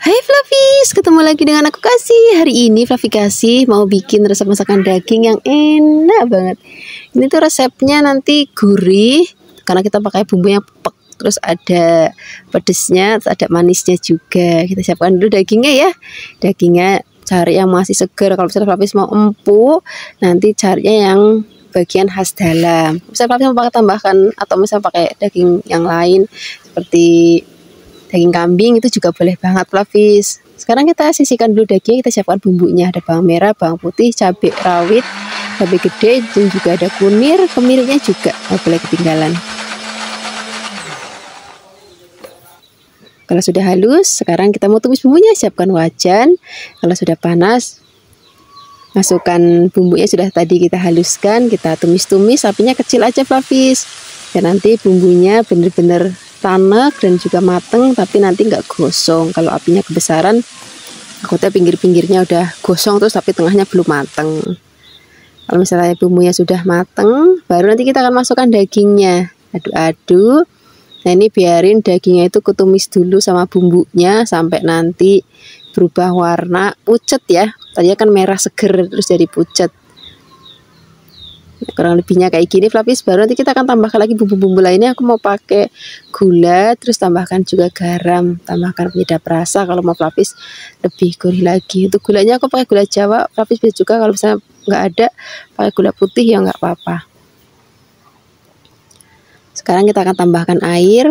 Hai Flavis, ketemu lagi dengan aku Kasih. Hari ini Flavi Kasih mau bikin resep masakan daging yang enak banget. Ini tuh resepnya nanti gurih karena kita pakai bumbu yang pek. Terus ada pedesnya, terus ada manisnya juga. Kita siapkan dulu dagingnya ya. Dagingnya cari yang masih segar. Kalau misalnya Flavis mau empuk, nanti carinya yang bagian khas dalam. Misalnya Flavis mau pakai tambahkan atau misalnya pakai daging yang lain seperti daging kambing itu juga boleh banget Flavis. Sekarang kita sisihkan dulu daging, kita siapkan bumbunya. Ada bawang merah, bawang putih, cabai rawit, cabai gede, dan juga ada kunir, kemirinya juga nggak boleh ketinggalan. Kalau sudah halus, sekarang kita mau tumis bumbunya. Siapkan wajan. Kalau sudah panas, masukkan bumbunya sudah tadi kita haluskan, kita tumis-tumis, apinya kecil aja Flavis. Dan nanti bumbunya bener-bener tanek dan juga mateng, tapi nanti nggak gosong. Kalau apinya kebesaran, takutnya pinggir-pinggirnya udah gosong terus tapi tengahnya belum mateng. Kalau misalnya bumbunya sudah mateng, baru nanti kita akan masukkan dagingnya. Aduk-aduk. Nah ini biarin dagingnya itu kutumis dulu sama bumbunya sampai nanti berubah warna pucet ya. Tadinya kan merah seger terus jadi pucet. Kurang lebihnya kayak gini Flavis. Baru nanti kita akan tambahkan lagi bumbu-bumbu lainnya. Aku mau pakai gula, terus tambahkan juga garam, tambahkan penyedap rasa kalau mau Flavis lebih gurih lagi. Untuk gulanya aku pakai gula Jawa, Flavis bisa juga kalau misalnya nggak ada pakai gula putih ya nggak apa-apa. Sekarang kita akan tambahkan air.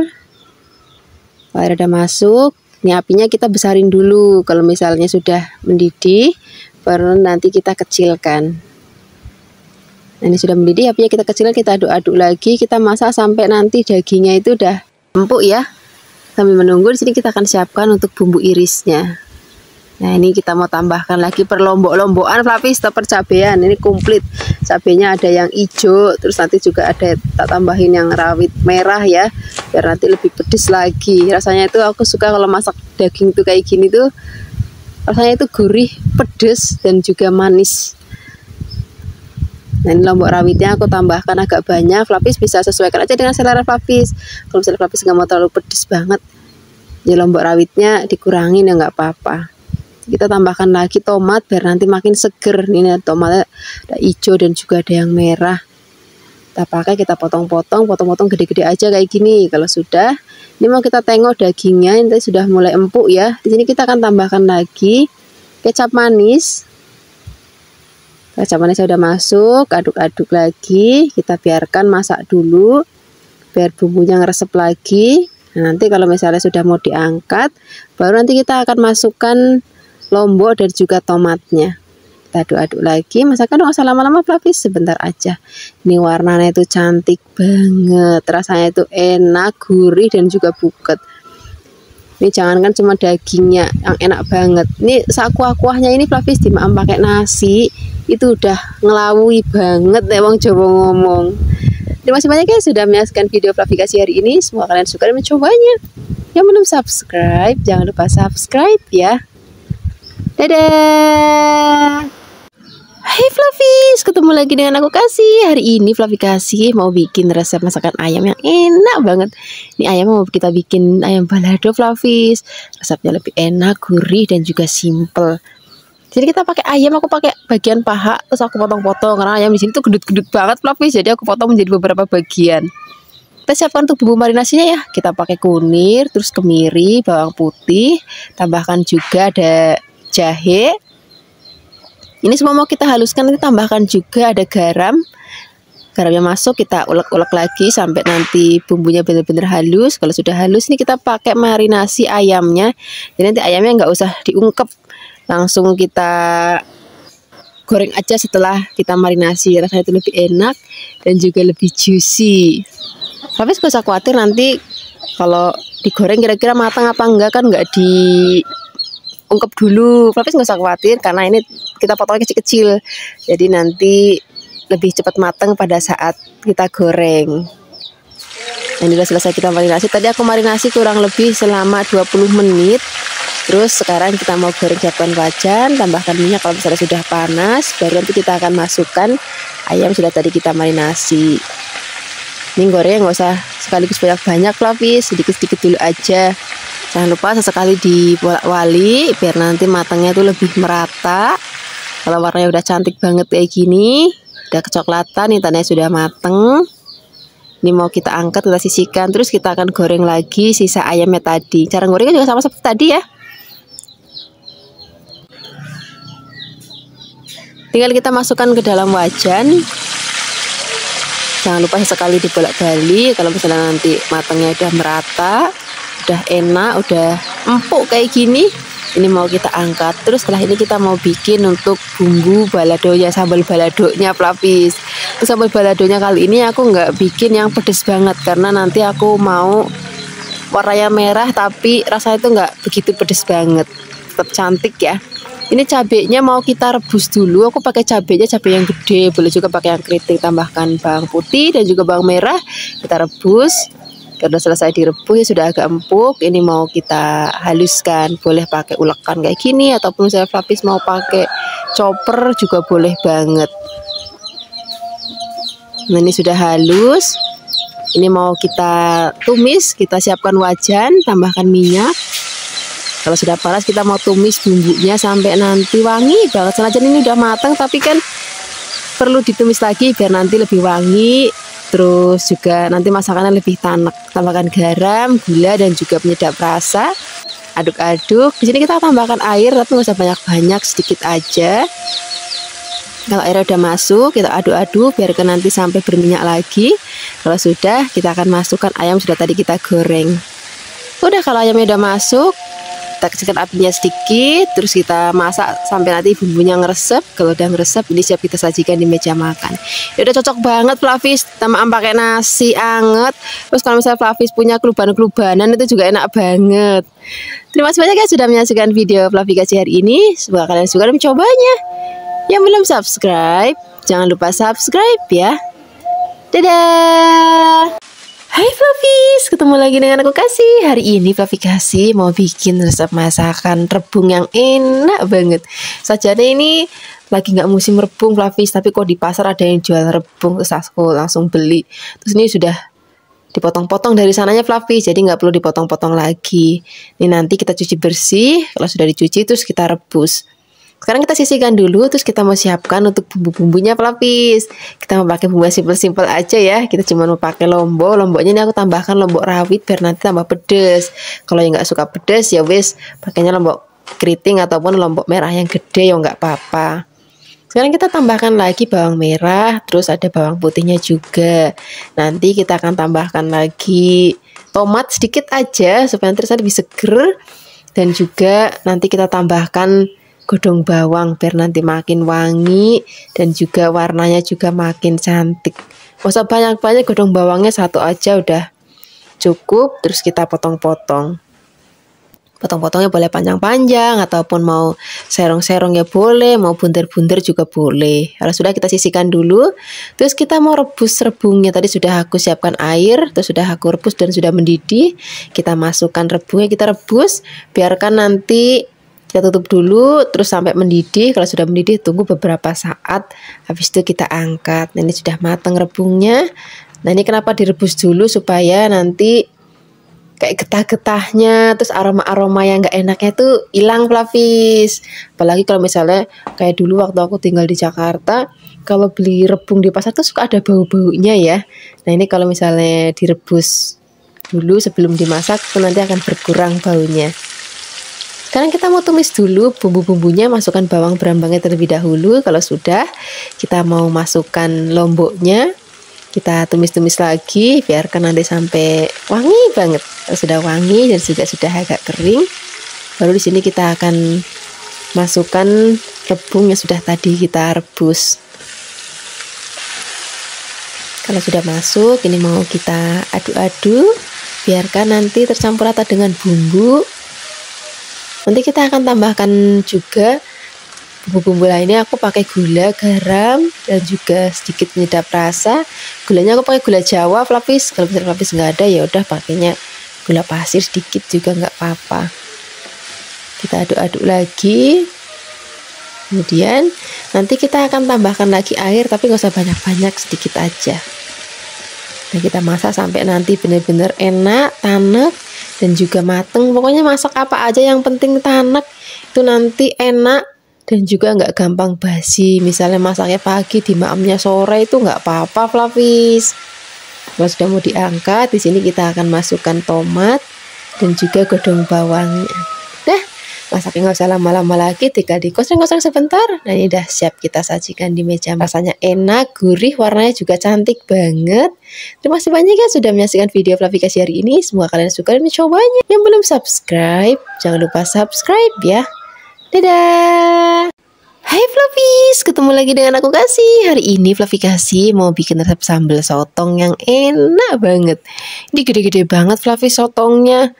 Air udah masuk. Ini apinya kita besarin dulu. Kalau misalnya sudah mendidih, baru nanti kita kecilkan. Nah, ini sudah mendidih, apinya kita kecilkan, kita aduk-aduk lagi, kita masak sampai nanti dagingnya itu udah empuk ya. Sambil menunggu di sini kita akan siapkan untuk bumbu irisnya. Nah, ini kita mau tambahkan lagi perlombok-lombokan Flavis atau percabean. Ini komplit. Cabenya ada yang hijau, terus nanti juga ada tak tambahin yang rawit merah ya, biar nanti lebih pedes lagi. Rasanya itu aku suka kalau masak daging tuh kayak gini tuh, rasanya itu gurih, pedes dan juga manis. Nah ini lombok rawitnya aku tambahkan agak banyak. Flavis bisa sesuaikan aja dengan selera Flavis. Kalau misalnya Flavis nggak mau terlalu pedes banget, ya lombok rawitnya dikurangin ya nggak apa-apa. Kita tambahkan lagi tomat biar nanti makin seger. Ini tomatnya ada hijau dan juga ada yang merah. Kita pakai, kita potong-potong gede-gede aja kayak gini. Kalau sudah, ini mau kita tengok dagingnya, ini sudah mulai empuk ya. Di sini kita akan tambahkan lagi kecap manis. Kecap manisnya udah masuk, aduk-aduk lagi. Kita biarkan masak dulu biar bumbunya ngeresep lagi. Nah, nanti kalau misalnya sudah mau diangkat, baru nanti kita akan masukkan lombok dan juga tomatnya. Kita aduk-aduk lagi. Masakan nggak usah lama-lama Flavis, sebentar aja. Ini warnanya itu cantik banget, rasanya itu enak, gurih dan juga buket. Ini jangankan cuma dagingnya yang enak banget, ini sakuah-kuahnya ini Flavis dimakan pakai nasi itu udah ngelawui banget nih wong Jawa ngomong. Terima kasih banyak ya sudah menyaksikan video Flavi Kasih hari ini. Semoga kalian suka dan mencobanya. Yang belum subscribe, jangan lupa subscribe ya. Dadah. Hai Flavis, ketemu lagi dengan aku Kasih. Hari ini Flavi Kasih mau bikin resep masakan ayam yang enak banget. Ini ayam mau kita bikin ayam balado Flavis. Resepnya lebih enak, gurih dan juga simple. Jadi kita pakai ayam, aku pakai bagian paha, terus aku potong-potong karena ayam di sini tuh gendut-gendut banget Flavis. Jadi aku potong menjadi beberapa bagian. Kita siapkan untuk bumbu marinasinya ya. Kita pakai kunir, terus kemiri, bawang putih, tambahkan juga ada jahe. Ini semua mau kita haluskan, nanti tambahkan juga ada garam. Garamnya masuk, kita ulek-ulek lagi sampai nanti bumbunya benar-benar halus. Kalau sudah halus, ini kita pakai marinasi ayamnya. Jadi nanti ayamnya nggak usah diungkep, langsung kita goreng aja setelah kita marinasi. Rasanya itu lebih enak dan juga lebih juicy. Tapi gak usah khawatir nanti kalau digoreng kira-kira matang apa enggak, kan nggak diungkep dulu. Tapi nggak usah khawatir karena ini kita potongnya kecil-kecil, jadi nanti lebih cepat matang pada saat kita goreng. Ini udah selesai kita marinasi. Tadi aku marinasi kurang lebih selama 20 menit. Terus sekarang kita mau goreng, siapkan wajan, tambahkan minyak kalau misalnya sudah panas, baru nanti kita akan masukkan ayam sudah tadi kita marinasi. Ini gorengnya nggak usah sekaligus banyak-banyak Flavis, sedikit-sedikit dulu aja. Jangan lupa sesekali dibolak-balik biar nanti matangnya itu lebih merata. Kalau warnanya udah cantik banget kayak gini, udah kecoklatan, nih tandanya sudah mateng. Ini mau kita angkat, kita sisihkan, terus kita akan goreng lagi sisa ayamnya tadi. Cara gorengnya juga sama seperti tadi ya. Tinggal kita masukkan ke dalam wajan. Jangan lupa sesekali dibolak-balik. Kalau misalnya nanti matangnya udah merata, udah enak, udah empuk kayak gini, ini mau kita angkat. Terus setelah ini kita mau bikin untuk bumbu baladonya, sambal baladonya pelapis. Terus sambal baladonya kali ini aku nggak bikin yang pedes banget karena nanti aku mau warnanya merah tapi rasanya itu nggak begitu pedes banget, tetap cantik ya. Ini cabenya mau kita rebus dulu. Aku pakai cabenya cabai yang gede, boleh juga pakai yang keriting. Tambahkan bawang putih dan juga bawang merah, kita rebus. Karena selesai direbus ya sudah agak empuk, ini mau kita haluskan. Boleh pakai ulekan kayak gini ataupun saya pelapis mau pakai chopper juga boleh banget. Nah ini sudah halus. Ini mau kita tumis, kita siapkan wajan, tambahkan minyak. Kalau sudah panas kita mau tumis bumbunya sampai nanti wangi banget. Senajan ini udah matang tapi kan perlu ditumis lagi biar nanti lebih wangi. Terus juga nanti masakannya lebih tanak. Tambahkan garam, gula dan juga penyedap rasa. Aduk-aduk. Di sini kita tambahkan air tapi nggak usah banyak-banyak, sedikit aja. Kalau airnya udah masuk, kita aduk-aduk biarkan nanti sampai berminyak lagi. Kalau sudah, kita akan masukkan ayam sudah tadi kita goreng. Udah kalau ayamnya udah masuk, kita kecilkan apinya sedikit, terus kita masak sampai nanti bumbunya ngeresep. Kalau udah ngeresep, ini siap kita sajikan di meja makan. Ya udah cocok banget Flavis, tambahan pakai nasi anget. Terus kalau misalnya Flavis punya keluban-kelubanan itu juga enak banget. Terima kasih banyak ya sudah menyaksikan video Flavi kasih hari ini. Semoga kalian suka dan mencobanya. Yang belum subscribe, jangan lupa subscribe ya. Dadah. Hai Flavis, ketemu lagi dengan aku Kasih. Hari ini Flavi Kasih mau bikin resep masakan rebung yang enak banget. Sajane ini lagi nggak musim rebung Flavis, tapi kok di pasar ada yang jual rebung, terus aku langsung beli. Terus ini sudah dipotong-potong dari sananya Flavis, jadi nggak perlu dipotong-potong lagi. Ini nanti kita cuci bersih, kalau sudah dicuci terus kita rebus. Sekarang kita sisihkan dulu, terus kita mau siapkan untuk bumbu-bumbunya Flavis. Kita mau pakai bumbu simple-simple aja ya. Kita cuma mau pakai lombok. Lomboknya ini aku tambahkan lombok rawit biar nanti tambah pedes. Kalau yang nggak suka pedes ya wis pakainya lombok keriting ataupun lombok merah yang gede ya nggak apa-apa. Sekarang kita tambahkan lagi bawang merah, terus ada bawang putihnya juga. Nanti kita akan tambahkan lagi tomat sedikit aja supaya nanti lebih seger. Dan juga nanti kita tambahkan godong bawang biar nanti makin wangi dan juga warnanya juga makin cantik. Gak usah banyak-banyak, godong bawangnya satu aja udah cukup. Terus kita potong-potong. Potong-potongnya boleh panjang-panjang ataupun mau serong-serong ya boleh, mau buntir-buntir juga boleh. Kalau sudah kita sisihkan dulu. Terus kita mau rebus rebungnya. Tadi sudah aku siapkan air, terus sudah aku rebus dan sudah mendidih. Kita masukkan rebungnya, kita rebus, biarkan nanti kita tutup dulu terus sampai mendidih. Kalau sudah mendidih tunggu beberapa saat, habis itu kita angkat. Nah, ini sudah matang rebungnya. Nah ini kenapa direbus dulu supaya nanti kayak getah-getahnya, terus aroma-aroma yang nggak enaknya tuh hilang Flavis. Apalagi kalau misalnya kayak dulu waktu aku tinggal di Jakarta, kalau beli rebung di pasar tuh suka ada bau-baunya ya. Nah ini kalau misalnya direbus dulu sebelum dimasak tuh nanti akan berkurang baunya. Sekarang kita mau tumis dulu bumbu-bumbunya, masukkan bawang berambangnya terlebih dahulu. Kalau sudah, kita mau masukkan lomboknya. Kita tumis-tumis lagi, biarkan nanti sampai wangi banget. Kalau sudah wangi dan juga sudah agak kering, baru di sini kita akan masukkan rebung yang sudah tadi kita rebus. Kalau sudah masuk, ini mau kita aduk-aduk, biarkan nanti tercampur rata dengan bumbu. Nanti kita akan tambahkan juga bumbu-bumbu lainnya. Aku pakai gula, garam, dan juga sedikit penyedap rasa. Gulanya aku pakai gula Jawa Flavis. Kalau misalnya Flavis nggak ada ya udah pakainya gula pasir sedikit juga nggak apa-apa. Kita aduk-aduk lagi. Kemudian nanti kita akan tambahkan lagi air, tapi nggak usah banyak-banyak, sedikit aja. Nah kita masak sampai nanti benar-benar enak, tanek. dan juga mateng. Pokoknya masak apa aja yang penting tanek itu nanti enak dan juga nggak gampang basi. Misalnya masaknya pagi dimaamnya sore itu nggak apa-apa Flavis. Kalau sudah mau diangkat, di sini kita akan masukkan tomat dan juga godong bawangnya. Nah, masaknya nggak usah lama-lama lagi, tinggal digoseng-goseng sebentar. Nah, ini udah siap kita sajikan di meja. Rasanya enak, gurih, warnanya juga cantik banget. Terima kasih banyak ya sudah menyaksikan video Flavikasi hari ini. Semoga kalian suka dan mencobanya. Yang belum subscribe, jangan lupa subscribe ya. Dadah. Hai Flavis, ketemu lagi dengan aku Kasih. Hari ini Flavikasi mau bikin resep sambal sotong yang enak banget. Ini gede-gede banget Flavis sotongnya.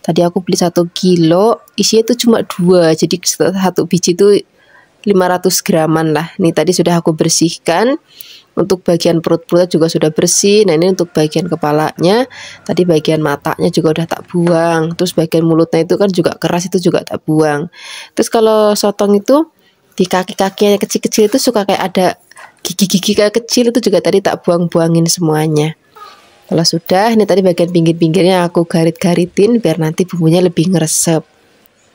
Tadi aku beli 1 kilo, isinya itu cuma 2. Jadi satu biji itu 500 graman lah. Ini tadi sudah aku bersihkan. Untuk bagian perut-perutnya juga sudah bersih. Nah, ini untuk bagian kepalanya. Tadi bagian matanya juga udah tak buang. Terus bagian mulutnya itu kan juga keras, itu juga tak buang. Terus kalau sotong itu di kaki-kakinya kecil-kecil itu suka kayak ada gigi-gigi kayak kecil, itu juga tadi tak buang-buangin semuanya. Kalau sudah, ini tadi bagian pinggir-pinggirnya aku garit-garitin biar nanti bumbunya lebih ngeresep.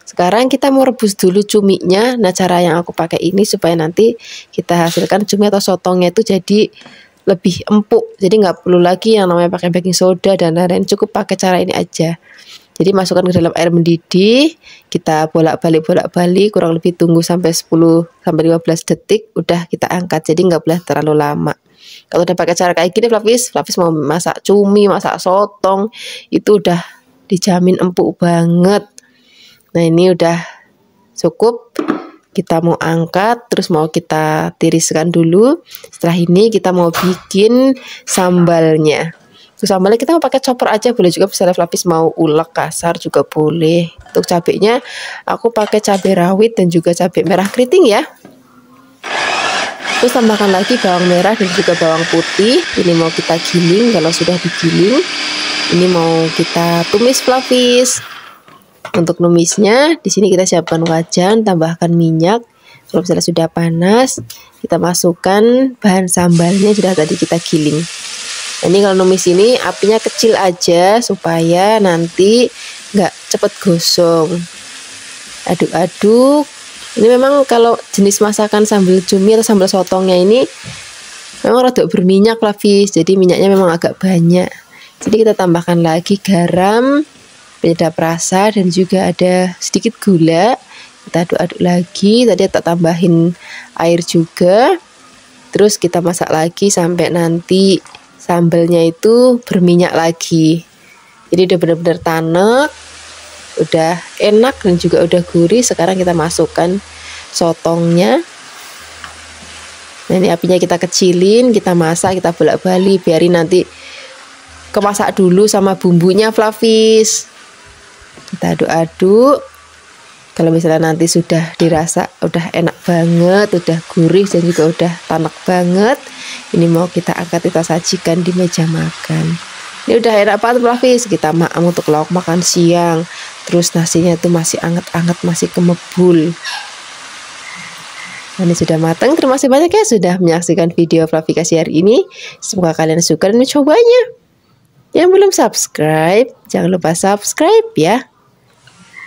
Sekarang kita mau rebus dulu cuminya. Nah, cara yang aku pakai ini supaya nanti kita hasilkan cumi atau sotongnya itu jadi lebih empuk. Jadi nggak perlu lagi yang namanya pakai baking soda dan lain-lain, cukup pakai cara ini aja. Jadi masukkan ke dalam air mendidih, kita bolak-balik kurang lebih tunggu sampai 10-15 detik, udah kita angkat. Jadi nggak boleh terlalu lama. Kalau udah pakai cara kayak gini Flavis mau masak cumi, masak sotong, itu udah dijamin empuk banget. Nah, ini udah cukup. Kita mau angkat, terus mau kita tiriskan dulu. Setelah ini kita mau bikin sambalnya. Sambalnya kita mau pakai chopper aja boleh juga, misalnya Flavis mau ulek kasar juga boleh. Untuk cabenya aku pakai cabai rawit dan juga cabai merah keriting ya. Terus tambahkan lagi bawang merah dan juga bawang putih. Ini mau kita giling. Kalau sudah digiling, ini mau kita tumis Flavis. Untuk numisnya di sini kita siapkan wajan, tambahkan minyak. Kalau misalnya sudah panas, kita masukkan bahan sambalnya sudah tadi kita giling. Ini kalau numis ini apinya kecil aja supaya nanti nggak cepet gosong. Aduk-aduk. Ini memang kalau jenis masakan sambal cumi atau sambal sotongnya ini memang rada berminyak Flavis, jadi minyaknya memang agak banyak. Jadi kita tambahkan lagi garam, penyedap rasa dan juga ada sedikit gula. Kita aduk-aduk lagi. Tadi tak tambahin air juga. Terus kita masak lagi sampai nanti sambalnya itu berminyak lagi. Jadi udah benar-benar tanek, udah enak dan juga udah gurih. Sekarang kita masukkan sotongnya. Nah, ini apinya kita kecilin, kita masak, kita bolak-balik, biarin nanti kemasak dulu sama bumbunya Flavis. Kita aduk-aduk. Kalau misalnya nanti sudah dirasa udah enak banget, udah gurih dan juga udah tanek banget, ini mau kita angkat, kita sajikan di meja makan. Ini udah enak banget Flavis. Kita makan untuk lauk makan siang. Terus nasinya tuh masih anget-anget, masih kemebul. Ini sudah matang. Terima kasih banyak ya sudah menyaksikan video Flavikasi hari ini. Semoga kalian suka dan mencobanya. Yang belum subscribe, jangan lupa subscribe ya.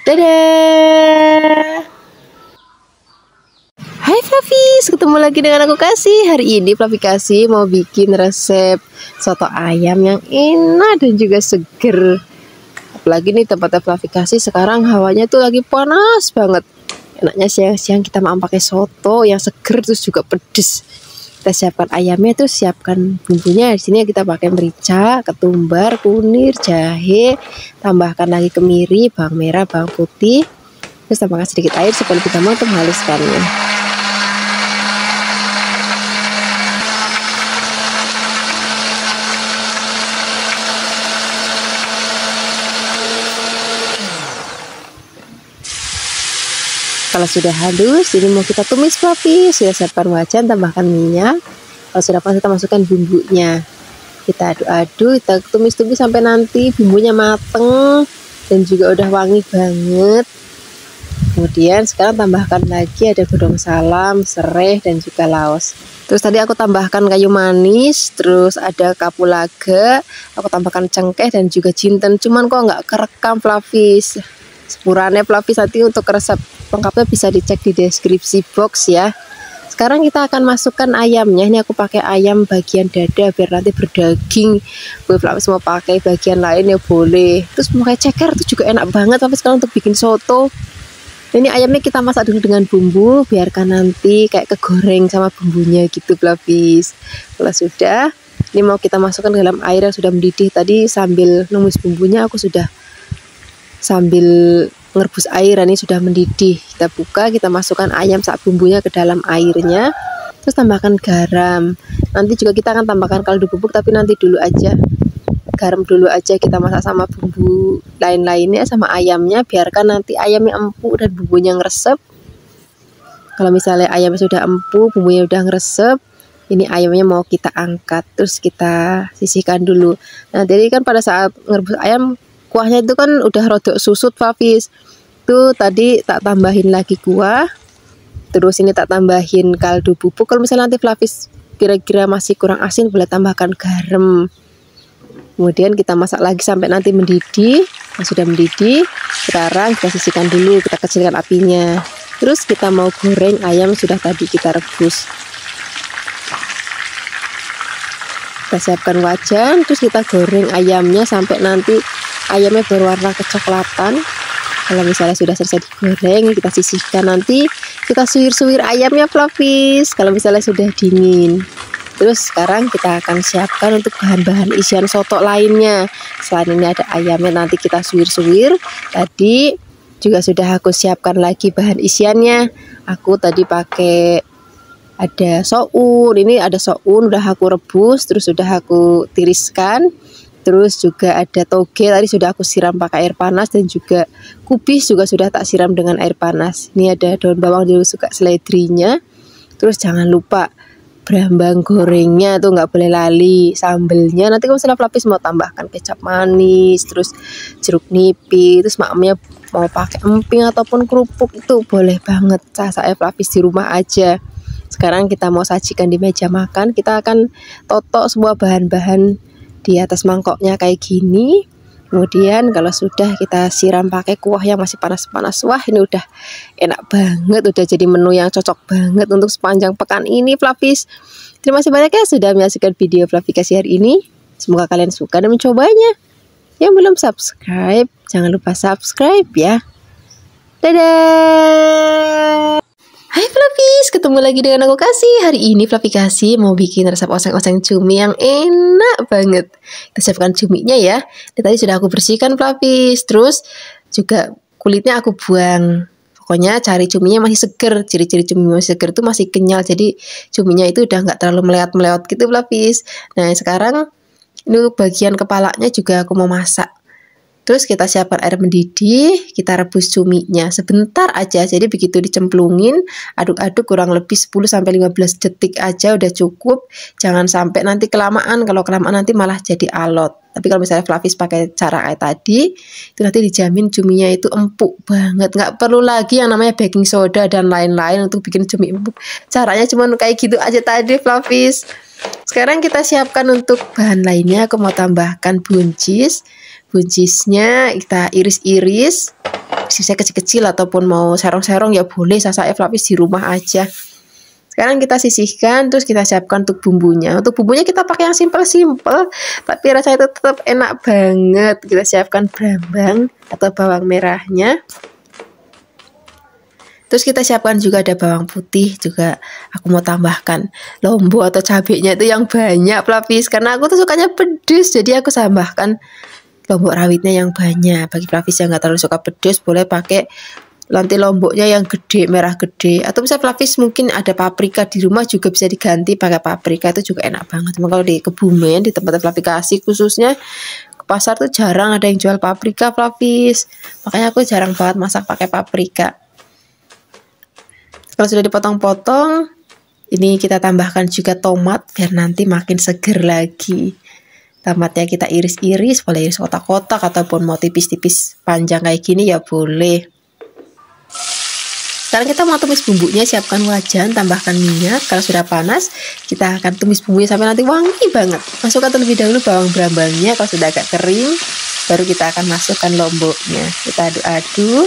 Dadah. Hai Flavis, ketemu lagi dengan aku Kasih. Hari ini Flavikasi mau bikin resep soto ayam yang enak dan juga seger. Apalagi nih tempatnya Flavikasi sekarang hawanya tuh lagi panas banget. Enaknya siang-siang kita mau pakai soto yang seger terus juga pedes. Kita siapkan ayamnya tuh, siapkan bumbunya. Di sini kita pakai merica, ketumbar, kunir, jahe, tambahkan lagi kemiri, bawang merah, bawang putih. Terus tambahkan sedikit air supaya lebih gampang untuk menghaluskannya. Kalau sudah halus, ini mau kita tumis Flavis. Sudah siapkan wajan, tambahkan minyak. Kalau sudah panas, kita masukkan bumbunya. Kita aduk-aduk, kita tumis-tumis sampai nanti bumbunya mateng dan juga udah wangi banget. Kemudian sekarang tambahkan lagi ada godong salam, serai, dan juga laos. Terus tadi aku tambahkan kayu manis, terus ada kapulaga, aku tambahkan cengkeh dan juga jinten. Cuman kok nggak kerekam Flavis. Sepurannya Flavis, nanti untuk resep lengkapnya bisa dicek di deskripsi box ya. Sekarang kita akan masukkan ayamnya. Ini aku pakai ayam bagian dada biar nanti berdaging. Bu Flavis mau pakai bagian lain ya boleh. Terus mau kayak ceker itu juga enak banget. Tapi sekarang untuk bikin soto, ini ayamnya kita masak dulu dengan bumbu, biarkan nanti kayak kegoreng sama bumbunya gitu Flavis. Kalau sudah, ini mau kita masukkan ke dalam air yang sudah mendidih. Tadi sambil numis bumbunya aku sudah sambil ngerebus air, ini sudah mendidih. Kita buka, kita masukkan ayam saat bumbunya ke dalam airnya. Terus tambahkan garam. Nanti juga kita akan tambahkan kaldu bubuk, tapi nanti dulu aja. Garam dulu aja, kita masak sama bumbu lain-lainnya sama ayamnya. Biarkan nanti ayamnya empuk dan bumbunya ngeresep. Kalau misalnya ayamnya sudah empuk, bumbunya udah ngeresep, ini ayamnya mau kita angkat. Terus kita sisihkan dulu. Nah jadi kan pada saat ngerebus ayam, kuahnya itu kan udah rodok susut Flavis. Tuh tadi tak tambahin lagi kuah. Terus ini tak tambahin kaldu bubuk. Kalau misalnya nanti Flavis kira-kira masih kurang asin, boleh tambahkan garam. Kemudian kita masak lagi sampai nanti mendidih. Nah, sudah mendidih, sekarang kita sisihkan dulu, kita kecilkan apinya. Terus kita mau goreng ayam sudah tadi kita rebus. Kita siapkan wajan, terus kita goreng ayamnya sampai nanti ayamnya berwarna kecoklatan. Kalau misalnya sudah selesai digoreng, kita sisihkan, nanti kita suwir-suwir ayamnya Flavis kalau misalnya sudah dingin. Terus sekarang kita akan siapkan untuk bahan-bahan isian soto lainnya. Selain ini ada ayamnya, nanti kita suwir-suwir. Tadi juga sudah aku siapkan lagi bahan isiannya. Aku tadi pakai ada soun, ini ada soun udah aku rebus, terus sudah aku tiriskan. Terus juga ada toge, tadi sudah aku siram pakai air panas, dan juga kubis juga sudah tak siram dengan air panas. Ini ada daun bawang juga seledrinya. Terus jangan lupa brambang gorengnya tuh nggak boleh lali. Sambelnya nanti kalau misalnya Flavis mau tambahkan kecap manis, terus jeruk nipis, terus maknya mau pakai emping ataupun kerupuk itu boleh banget. Saya Flavis di rumah aja. Sekarang kita mau sajikan di meja makan. Kita akan totok semua bahan-bahan di atas mangkoknya kayak gini. Kemudian kalau sudah kita siram pakai kuah yang masih panas-panas. Wah ini udah enak banget, udah jadi menu yang cocok banget untuk sepanjang pekan ini Flavis. Terima kasih banyak ya sudah menyaksikan video Flavikasi hari ini. Semoga kalian suka dan mencobanya. Yang belum subscribe, jangan lupa subscribe ya. Dadah. Hai Flavis, ketemu lagi dengan aku Kasih. Hari ini Flavikasi mau bikin resep oseng-oseng cumi yang enak banget. Kita siapkan cuminya ya. Dan tadi sudah aku bersihkan Flavis. Terus juga kulitnya aku buang. Pokoknya cari cuminya masih seger. Ciri-ciri cumi masih seger itu masih kenyal. Jadi cuminya itu udah nggak terlalu melewat-melewat gitu Flavis. Nah sekarang ini bagian kepalanya juga aku mau masak. Terus kita siapkan air mendidih, kita rebus cuminya sebentar aja. Jadi begitu dicemplungin, aduk-aduk kurang lebih 10-15 detik aja udah cukup. Jangan sampai nanti kelamaan, kalau kelamaan nanti malah jadi alot. Tapi kalau misalnya Flavis pakai cara kayak tadi, itu nanti dijamin cuminya itu empuk banget. Nggak perlu lagi yang namanya baking soda dan lain-lain untuk bikin cumi empuk. Caranya cuma kayak gitu aja tadi Flavis. Sekarang kita siapkan untuk bahan lainnya. Aku mau tambahkan buncis. Buncisnya kita iris-iris, sisa kecil-kecil ataupun mau serong-serong ya boleh. Saya Flavis di rumah aja. Sekarang kita sisihkan, terus kita siapkan untuk bumbunya. Untuk bumbunya kita pakai yang simpel-simpel, tapi rasanya itu tetap enak banget. Kita siapkan brambang atau bawang merahnya. Terus kita siapkan juga ada bawang putih, juga aku mau tambahkan lombok atau cabenya itu yang banyak Flavis, karena aku tuh sukanya pedes, jadi aku tambahkan lombok rawitnya yang banyak. Bagi Flavis yang nggak terlalu suka pedas, boleh pakai nanti lomboknya yang gede, merah gede. Atau bisa Flavis mungkin ada paprika di rumah juga bisa diganti pakai paprika, itu juga enak banget. Cuma kalau di Kebumen, di tempat Flavikasi khususnya, ke pasar tuh jarang ada yang jual paprika Flavis. Makanya aku jarang banget masak pakai paprika. Kalau sudah dipotong-potong, ini kita tambahkan juga tomat biar nanti makin seger lagi. Tomatnya kita iris-iris, boleh iris kotak-kotak ataupun mau tipis-tipis panjang kayak gini ya boleh. Sekarang kita mau tumis bumbunya, siapkan wajan, tambahkan minyak. Kalau sudah panas, kita akan tumis bumbunya sampai nanti wangi banget. Masukkan terlebih dahulu bawang brambangnya, kalau sudah agak kering, baru kita akan masukkan lomboknya. Kita aduk-aduk.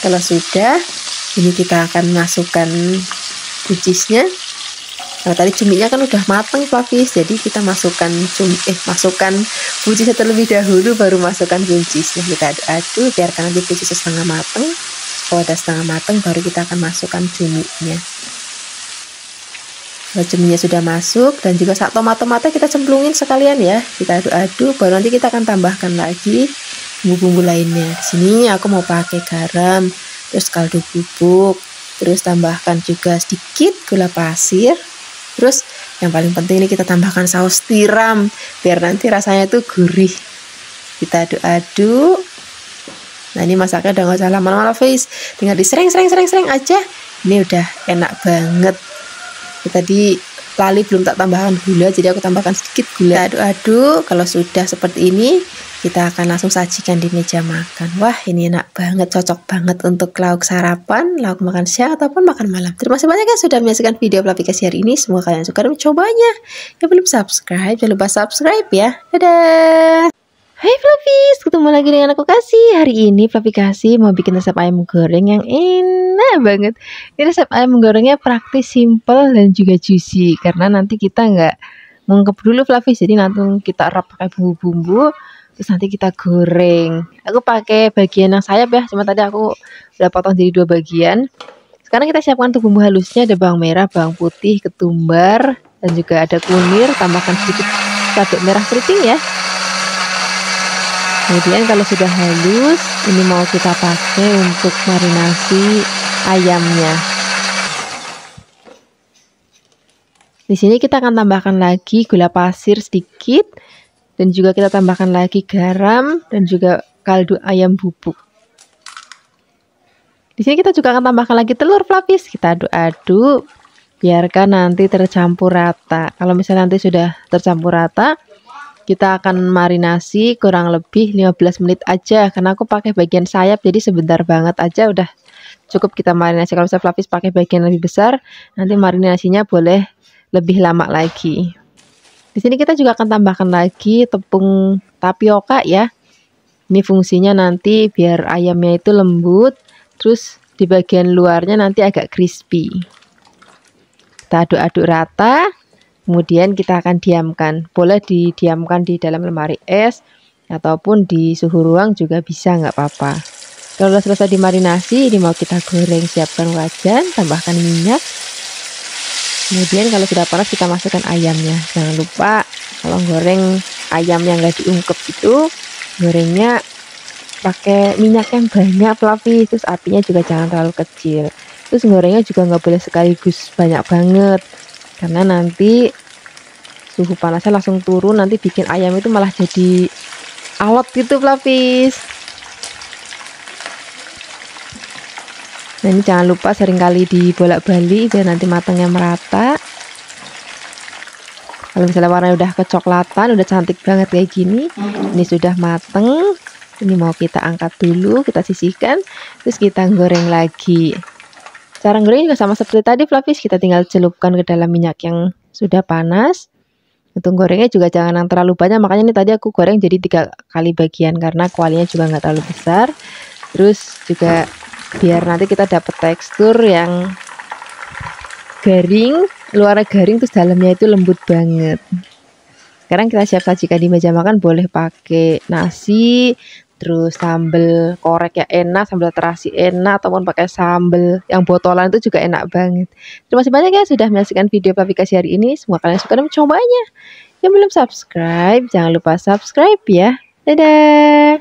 Kalau sudah, ini kita akan masukkan buncisnya. Nah, tadi cuminya kan udah mateng Flavis, jadi kita masukkan buncisnya terlebih dahulu, baru masukkan buncisnya. Kita aduk-aduk, biarkan nanti buncisnya setengah mateng. Kalau udah setengah mateng, baru kita akan masukkan cuminya. Kalau cuminya sudah masuk, dan juga tomat-tomatnya kita cemplungin sekalian ya. Kita aduk-aduk, baru nanti kita akan tambahkan lagi bumbu-bumbu lainnya. Di sini aku mau pakai garam, terus kaldu bubuk, terus tambahkan juga sedikit gula pasir. Terus yang paling penting ini kita tambahkan saus tiram biar nanti rasanya itu gurih. Kita aduk-aduk. Nah, ini masaknya udah gak usah lama-lama Flavis, tinggal disereng aja. Ini udah enak banget. Tadi lali belum tak tambahkan gula, jadi aku tambahkan sedikit gula. Aduk-aduk. Kalau sudah seperti ini, kita akan langsung sajikan di meja makan. Wah, ini enak banget, cocok banget untuk lauk sarapan, lauk makan siang ataupun makan malam. Terima kasih banyak ya sudah menyaksikan video aplikasi hari ini. Semoga kalian suka dan mencobanya. Yang belum subscribe, jangan lupa subscribe ya. Dadah. Hai Flavis, ketemu lagi dengan aku Kasih. Hari ini Flavis mau bikin resep ayam goreng yang enak banget. Ini resep ayam gorengnya praktis, simple, dan juga juicy. Karena nanti kita nggak mengungkep dulu Flavis, jadi nanti kita rap pakai bumbu-bumbu, terus nanti kita goreng. Aku pakai bagian yang sayap ya, cuma tadi aku udah potong jadi 2 bagian. Sekarang kita siapkan untuk bumbu halusnya, ada bawang merah, bawang putih, ketumbar, dan juga ada kunir. Tambahkan sedikit cabai merah keriting ya. Kemudian kalau sudah halus, ini mau kita pakai untuk marinasi ayamnya. Di sini kita akan tambahkan lagi gula pasir sedikit, dan juga kita tambahkan lagi garam dan juga kaldu ayam bubuk. Di sini kita juga akan tambahkan lagi telur Flavis. Kita aduk-aduk, biarkan nanti tercampur rata. Kalau misalnya nanti sudah tercampur rata, kita akan marinasi kurang lebih 15 menit aja, karena aku pakai bagian sayap, jadi sebentar banget aja udah cukup kita marinasi. Kalau misalnya Flavis pakai bagian lebih besar, nanti marinasinya boleh lebih lama lagi. Di sini kita juga akan tambahkan lagi tepung tapioka ya. Ini fungsinya nanti biar ayamnya itu lembut, terus di bagian luarnya nanti agak crispy. Kita aduk-aduk rata. Kemudian kita akan diamkan, boleh didiamkan di dalam lemari es ataupun di suhu ruang juga bisa, nggak apa-apa. Kalau sudah selesai dimarinasi, ini mau kita goreng. Siapkan wajan, tambahkan minyak. Kemudian kalau sudah panas kita masukkan ayamnya. Jangan lupa kalau goreng ayam yang nggak diungkep itu, gorengnya pakai minyak yang banyak Flavis. Terus apinya juga jangan terlalu kecil. Terus gorengnya juga nggak boleh sekaligus banyak banget, karena nanti suhu panasnya langsung turun, nanti bikin ayam itu malah jadi awet gitu Flavis. Nah, ini jangan lupa seringkali dibolak-balik biar nanti matangnya merata. Kalau misalnya warnanya udah kecoklatan, udah cantik banget kayak gini, ini sudah mateng. Ini mau kita angkat dulu, kita sisihkan, terus kita goreng lagi. Cara goreng juga sama seperti tadi Flavis, kita tinggal celupkan ke dalam minyak yang sudah panas. Untuk gorengnya juga jangan yang terlalu banyak, makanya ini tadi aku goreng jadi 3 kali bagian karena kualinya juga nggak terlalu besar. Terus juga biar nanti kita dapat tekstur yang garing, luarnya garing terus dalamnya itu lembut banget. Sekarang kita siap sajikan di meja makan, boleh pakai nasi, terus sambal korek ya enak, sambal terasi enak, ataupun pakai sambal yang botolan itu juga enak banget. Terima kasih banyak ya sudah menyaksikan video aplikasi hari ini. Semoga kalian suka dan mencobanya. Yang belum subscribe, jangan lupa subscribe ya. Dadah.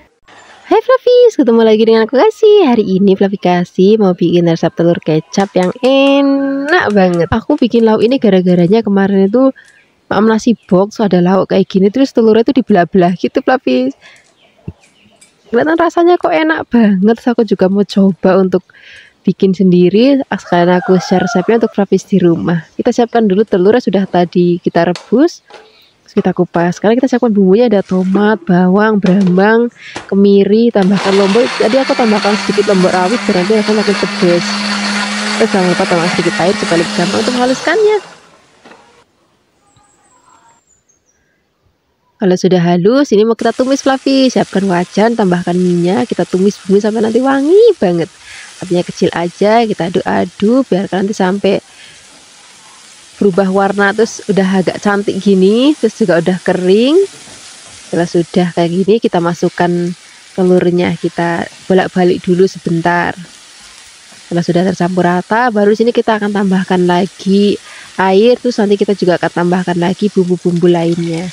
Hai Flavis, ketemu lagi dengan aku Kasih. Hari ini Flavis mau bikin resep telur kecap yang enak banget. Aku bikin lauk ini gara-garanya kemarin itu nasi box ada lauk kayak gini, terus telurnya itu dibelah-belah gitu Flavis. Kelihatan rasanya kok enak banget, terus aku juga mau coba untuk bikin sendiri. Sekalian aku share resepnya untuk Flavis di rumah. Kita siapkan dulu telurnya, sudah tadi kita rebus, terus kita kupas. Sekarang kita siapkan bumbunya, ada tomat, bawang, brambang, kemiri, tambahkan lombok. Tadi aku tambahkan sedikit lombok rawit biar nanti rasanya makin pedas. Terus jangan lupa tambah sedikit air supaya lebih gampang untuk menghaluskannya. Kalau sudah halus, ini mau kita tumis fluffy. Siapkan wajan, tambahkan minyak, kita tumis dulu sampai nanti wangi banget. Apinya kecil aja, kita aduk-aduk, biarkan nanti sampai berubah warna, terus udah agak cantik gini, terus juga udah kering. Setelah sudah kayak gini, kita masukkan telurnya, kita bolak-balik dulu sebentar. Setelah sudah tercampur rata, baru sini kita akan tambahkan lagi air, terus nanti kita juga akan tambahkan lagi bumbu-bumbu lainnya.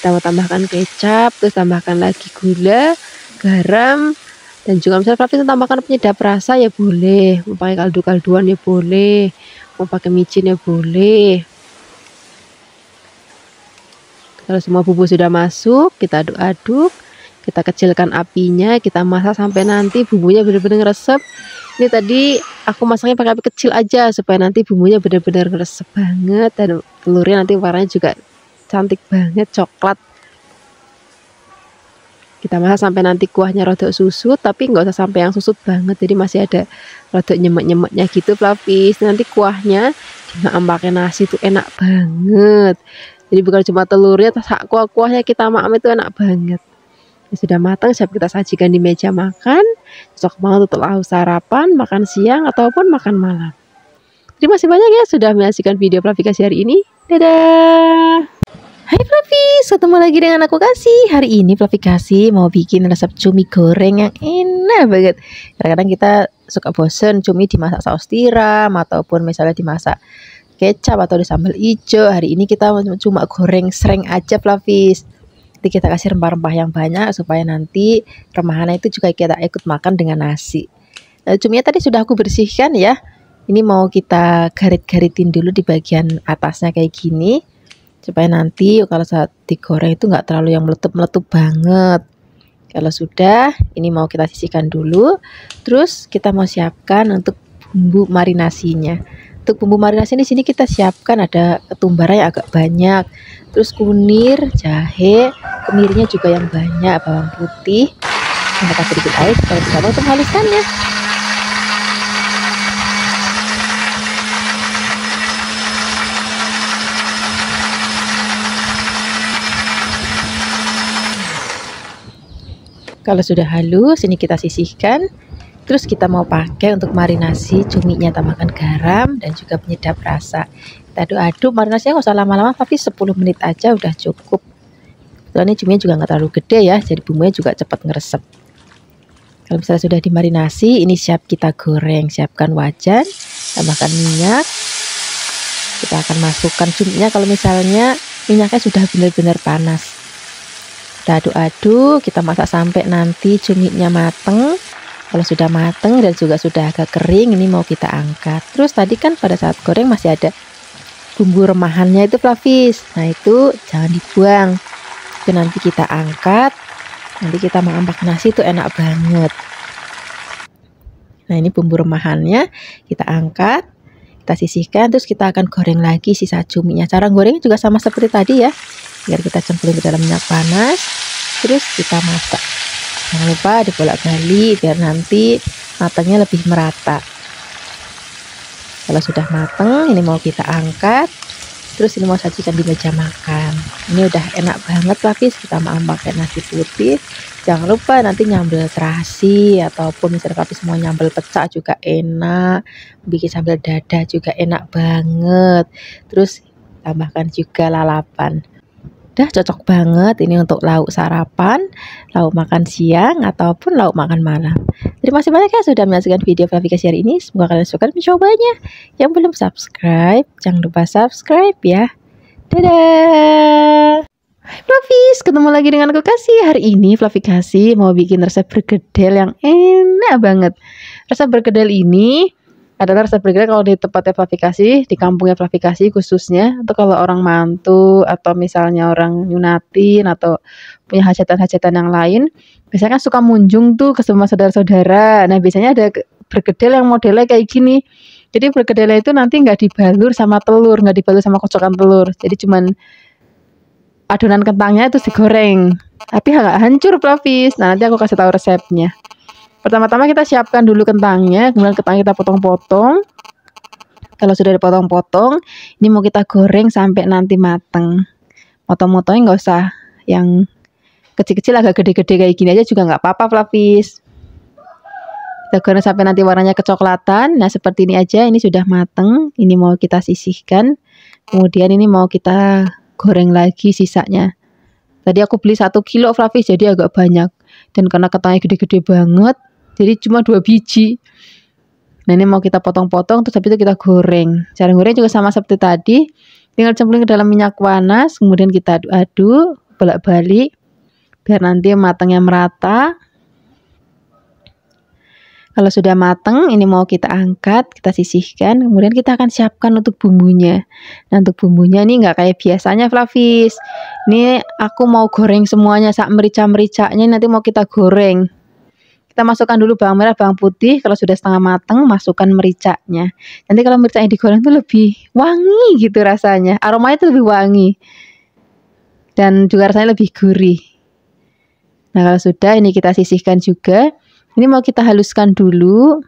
Kita mau tambahkan kecap, terus tambahkan lagi gula, garam, dan juga misalnya Fluffy tambahkan penyedap rasa ya boleh, mau pakai kaldu-kalduan ya boleh, mau pakai micin ya boleh. Kalau semua bumbu sudah masuk, kita aduk-aduk, kita kecilkan apinya, kita masak sampai nanti bumbunya benar-benar ngeresep. Ini tadi aku masaknya pakai api kecil aja supaya nanti bumbunya benar-benar ngeresep banget, dan telurnya nanti warnanya juga cantik banget, coklat. Kita masak sampai nanti kuahnya rodok susut, tapi nggak usah sampai yang susut banget, jadi masih ada rodok nyemek-nyemeknya gitu Fluffy. Nanti kuahnya dimakan pakai nasi tuh enak banget. Jadi bukan cuma telurnya, kuah-kuahnya kita makan itu enak banget. Ini sudah matang, siap kita sajikan di meja makan. Cocok banget untuk lauk sarapan, makan siang ataupun makan malam. Terima kasih banyak ya sudah menyaksikan video Fluffy Kasih hari ini. Dadah. Hai Fluffy, ketemu lagi dengan aku Kasih. Hari ini Fluffy Kasih mau bikin resep cumi goreng yang enak banget. Kadang-kadang kita suka bosen cumi dimasak saus tiram ataupun misalnya dimasak kecap atau di sambal hijau. Hari ini kita cuma goreng sereng aja Fluffy. Nanti kita kasih rempah-rempah yang banyak supaya nanti remahannya itu juga kita ikut makan dengan nasi. Cuminya tadi sudah aku bersihkan ya. Ini mau kita garit-garitin dulu di bagian atasnya kayak gini, supaya nanti kalau saat digoreng itu nggak terlalu yang meletup-meletup banget. Kalau sudah, ini mau kita sisihkan dulu. Terus kita mau siapkan untuk bumbu marinasinya. Untuk bumbu marinasi di sini kita siapkan ada ketumbar yang agak banyak, terus kunir, jahe, kemirinya juga yang banyak, bawang putih. Kita kasih sedikit air supaya bisa untuk menghaluskannya. Kalau sudah halus, ini kita sisihkan. Terus kita mau pakai untuk marinasi cuminya, tambahkan garam dan juga penyedap rasa. Kita aduk-aduk, marinasinya nggak usah lama-lama, tapi 10 menit aja udah cukup. Soalnya cuminya juga nggak terlalu gede ya, jadi bumbunya juga cepat ngeresep. Kalau misalnya sudah dimarinasi, ini siap kita goreng. Siapkan wajan, tambahkan minyak. Kita akan masukkan cuminya kalau misalnya minyaknya sudah benar-benar panas. Kita aduk-aduk, kita masak sampai nanti cuminya mateng. Kalau sudah mateng dan juga sudah agak kering, ini mau kita angkat. Terus tadi kan pada saat goreng masih ada bumbu remahannya itu Fluffy. Nah itu jangan dibuang. Itu nanti kita angkat. Nanti kita makan pakai nasi itu enak banget. Nah ini bumbu remahannya kita angkat, kita sisihkan, terus kita akan goreng lagi sisa cuminya. Cara gorengnya juga sama seperti tadi ya, biar kita cemplung ke dalam minyak panas, terus kita masak. Jangan lupa dibolak-balik biar nanti matangnya lebih merata. Kalau sudah matang, ini mau kita angkat. Terus ini mau sajikan di meja makan. Ini udah enak banget Fluffy, kita mau pakai nasi putih. Jangan lupa nanti nyambel terasi ataupun misalnya Fluffy mau nyambel pecah juga enak. Bikin sambal dada juga enak banget. Terus tambahkan juga lalapan. Udah cocok banget ini untuk lauk sarapan, lauk makan siang, ataupun lauk makan malam. Terima kasih banyak ya sudah menyaksikan video Fluffy Kasih hari ini. Semoga kalian suka dan mencobanya. Yang belum subscribe, jangan lupa subscribe ya. Dadah. Hai Fluffy, ketemu lagi dengan aku Kasih. Hari ini Fluffy Kasih mau bikin resep bergedel yang enak banget. Resep bergedel ini adalah resep bergedel kalau di tempatnya Fluffy Kasih, di kampungnya Fluffy Kasih khususnya, atau kalau orang mantu atau misalnya orang nyunatin atau punya hajatan-hajatan yang lain, biasanya kan suka munjung tuh ke semua saudara-saudara. Nah biasanya ada bergedel yang modelnya kayak gini. Jadi bergedelnya itu nanti nggak dibalur sama telur, nggak dibalur sama kocokan telur, jadi cuman adonan kentangnya itu digoreng, tapi nggak hancur Fluffy. Nah nanti aku kasih tahu resepnya. Pertama-tama kita siapkan dulu kentangnya, kemudian kentang kita potong-potong. Kalau sudah dipotong-potong, ini mau kita goreng sampai nanti mateng. Motong-motongnya nggak usah yang kecil-kecil, agak gede-gede kayak gini aja juga nggak apa-apa, Flavis. Kita goreng sampai nanti warnanya kecoklatan. Nah, seperti ini aja, ini sudah mateng. Ini mau kita sisihkan. Kemudian ini mau kita goreng lagi sisanya. Tadi aku beli 1 kilo, Flavis, jadi agak banyak. Dan karena kentangnya gede-gede banget, jadi cuma 2 biji. Nah, ini mau kita potong-potong, terus habis itu kita goreng. Cara goreng juga sama seperti tadi. Tinggal cemplung ke dalam minyak panas, kemudian kita aduk-aduk, bolak-balik, biar nanti matangnya merata. Kalau sudah matang, ini mau kita angkat, kita sisihkan, kemudian kita akan siapkan untuk bumbunya. Nah, untuk bumbunya ini nggak kayak biasanya, Flavis. Ini aku mau goreng semuanya, sak merica-mericanya nanti mau kita goreng. Kita masukkan dulu bawang merah, bawang putih. Kalau sudah setengah matang, masukkan mericanya. Nanti kalau mericanya digoreng itu lebih wangi gitu rasanya. Aromanya itu lebih wangi. Dan juga rasanya lebih gurih. Nah, kalau sudah, ini kita sisihkan juga. Ini mau kita haluskan dulu.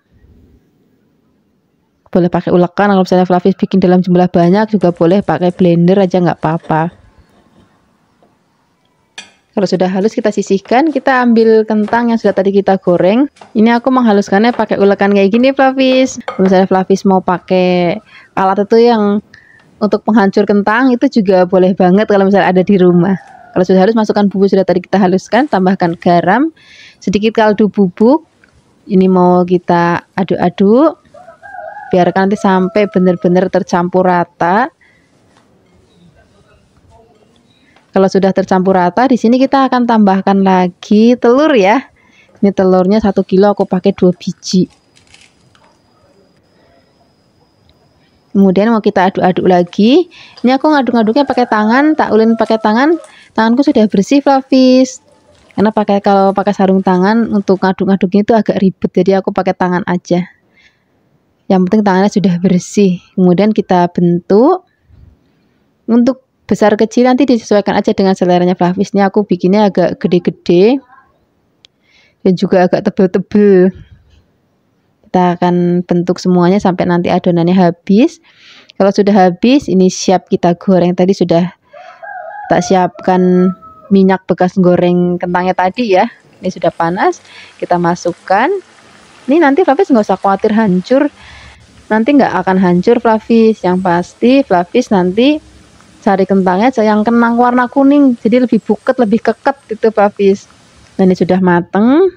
Boleh pakai ulekan. Kalau misalnya Flavis bikin dalam jumlah banyak, juga boleh pakai blender aja, nggak apa-apa. Kalau sudah halus kita sisihkan, kita ambil kentang yang sudah tadi kita goreng. Ini aku menghaluskannya pakai ulekan kayak gini, Flavis. Kalau misalnya Flavis mau pakai alat itu yang untuk penghancur kentang, itu juga boleh banget kalau misalnya ada di rumah. Kalau sudah halus, masukkan bumbu sudah tadi kita haluskan, tambahkan garam, sedikit kaldu bubuk. Ini mau kita aduk-aduk, biarkan nanti sampai benar-benar tercampur rata. Kalau sudah tercampur rata, di sini kita akan tambahkan lagi telur ya. Ini telurnya 1 kilo, aku pakai 2 biji. Kemudian mau kita aduk-aduk lagi. Ini aku ngaduk-ngaduknya pakai tangan, tak ulin pakai tangan. Tanganku sudah bersih, Flavis. Karena kalau pakai sarung tangan untuk ngaduk-ngaduknya itu agak ribet, jadi aku pakai tangan aja. Yang penting tangannya sudah bersih. Kemudian kita bentuk. Untuk besar kecil nanti disesuaikan aja dengan seleranya Flavis. Ini aku bikinnya agak gede-gede dan juga agak tebel-tebel. Kita akan bentuk semuanya sampai nanti adonannya habis. Kalau sudah habis, ini siap kita goreng. Tadi sudah tak siapkan minyak bekas goreng kentangnya tadi ya. Ini sudah panas, kita masukkan. Ini nanti Flavis nggak usah khawatir hancur. Nanti nggak akan hancur, Flavis. Yang pasti Flavis nanti cari kentangnya yang kentang warna kuning, jadi lebih buket, lebih keket itu, Flavis. Nah, ini sudah mateng,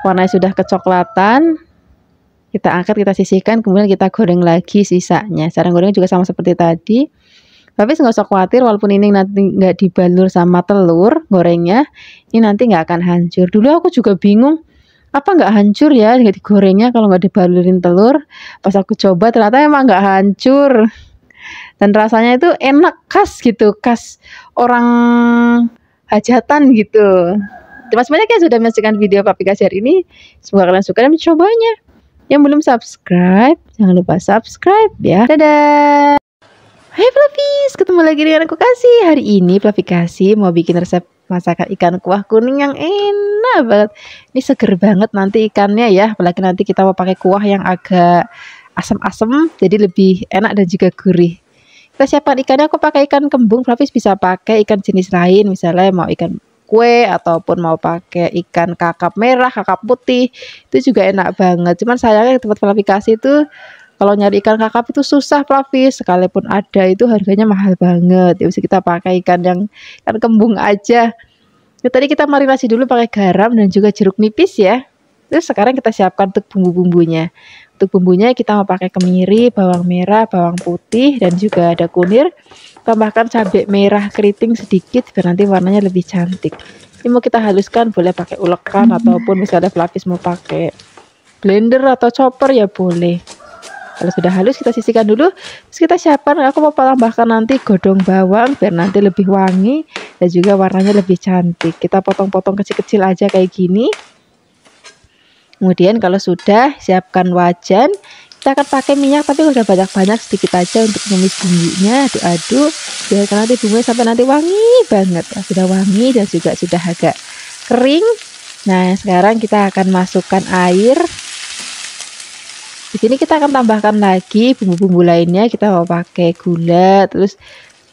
warnanya sudah kecoklatan. Kita angkat, kita sisihkan, kemudian kita goreng lagi sisanya. Cara gorengnya juga sama seperti tadi. Flavis nggak usah khawatir, walaupun ini nanti nggak dibalur sama telur gorengnya, ini nanti nggak akan hancur. Dulu aku juga bingung, apa nggak hancur ya nggak digorengnya kalau nggak dibalurin telur. Pas aku coba ternyata emang nggak hancur. Dan rasanya itu enak, khas gitu, khas orang hajatan gitu. Terima kasih banyak ya sudah menyaksikan video Papi Kasih hari ini. Semoga kalian suka dan mencobanya. Yang belum subscribe, jangan lupa subscribe ya. Dadah. Hai Flavis, ketemu lagi dengan aku Kasih. Hari ini Papi Kasih mau bikin resep masakan ikan kuah kuning yang enak banget. Ini seger banget nanti ikannya ya. Apalagi nanti kita mau pakai kuah yang agak asam-asam, jadi lebih enak dan juga gurih. Kita siapkan ikannya, aku pakai ikan kembung. Flavis bisa pakai ikan jenis lain, misalnya mau ikan kue ataupun mau pakai ikan kakap merah, kakap putih, itu juga enak banget. Cuman sayangnya di tempat Papi Kasih itu kalau nyari ikan kakap itu susah, Flavis. Sekalipun ada itu harganya mahal banget. Ya bisa kita pakai ikan kembung aja. Ya, tadi kita marinasi dulu pakai garam dan juga jeruk nipis ya. Terus sekarang kita siapkan untuk bumbu-bumbunya. Untuk bumbunya kita mau pakai kemiri, bawang merah, bawang putih, dan juga ada kunir. Tambahkan cabai merah keriting sedikit biar nanti warnanya lebih cantik. Ini mau kita haluskan, boleh pakai ulekan ataupun misalnya Flavis mau pakai blender atau chopper ya boleh. Kalau sudah halus kita sisihkan dulu. Terus kita siapkan, aku mau tambahkan nanti godong bawang biar nanti lebih wangi dan juga warnanya lebih cantik. Kita potong-potong kecil-kecil aja kayak gini. Kemudian kalau sudah, siapkan wajan. Kita akan pakai minyak tapi udah banyak-banyak, sedikit aja untuk menumis bumbunya. Aduk-aduk biarkan nanti bumbunya sampai nanti wangi banget. Sudah wangi dan juga sudah agak kering. Nah, sekarang kita akan masukkan air. Di sini kita akan tambahkan lagi bumbu-bumbu lainnya. Kita mau pakai gula, terus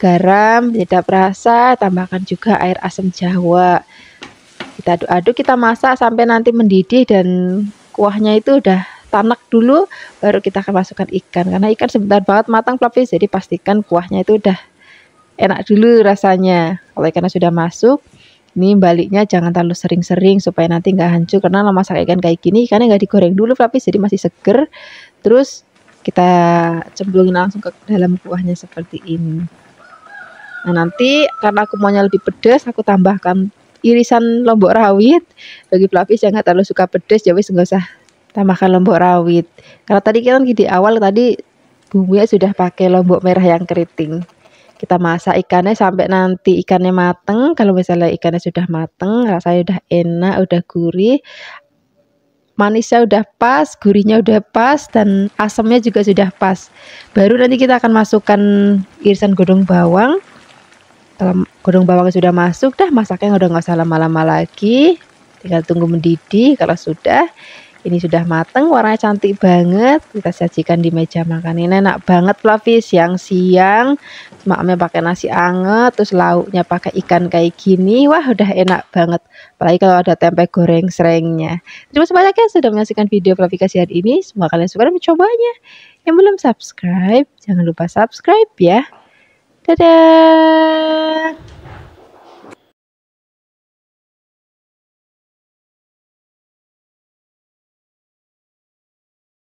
garam, penyedap rasa, tambahkan juga air asam jawa. Kita aduk-aduk, kita masak sampai nanti mendidih dan kuahnya itu udah tanak dulu, baru kita akan masukkan ikan. Karena ikan sebentar banget matang Fluffy, jadi pastikan kuahnya itu udah enak dulu rasanya. Kalau ikannya sudah masuk, ini baliknya jangan terlalu sering-sering supaya nanti nggak hancur, karena kalau masak ikan kayak gini ikannya nggak digoreng dulu Fluffy, jadi masih seger. Terus kita cemplungin langsung ke dalam kuahnya seperti ini. Nah, nanti karena aku maunya lebih pedas, aku tambahkan irisan lombok rawit. Bagi Fluffy yang nggak terlalu suka pedas, ya wis nggak usah tambahkan lombok rawit. Karena tadi kan di awal tadi bumbunya sudah pakai lombok merah yang keriting. Kita masak ikannya sampai nanti ikannya mateng. Kalau misalnya ikannya sudah mateng, rasanya udah enak, udah gurih, manisnya udah pas, gurihnya udah pas, dan asamnya juga sudah pas. Baru nanti kita akan masukkan irisan godong bawang. Kalau godong bawang sudah masuk, dah masaknya udah nggak usah lama-lama lagi. Tinggal tunggu mendidih. Kalau sudah, ini sudah mateng, warnanya cantik banget. Kita sajikan di meja makan. Ini enak banget Fluffy, siang-siang maknya pakai nasi anget, terus lauknya pakai ikan kayak gini. Wah, udah enak banget. Apalagi kalau ada tempe goreng serengnya. Terima kasih banyak ya sudah menyaksikan video Fluffy Kasihan ini. Semoga kalian suka dan mencobanya. Yang belum subscribe, jangan lupa subscribe ya. Dadah.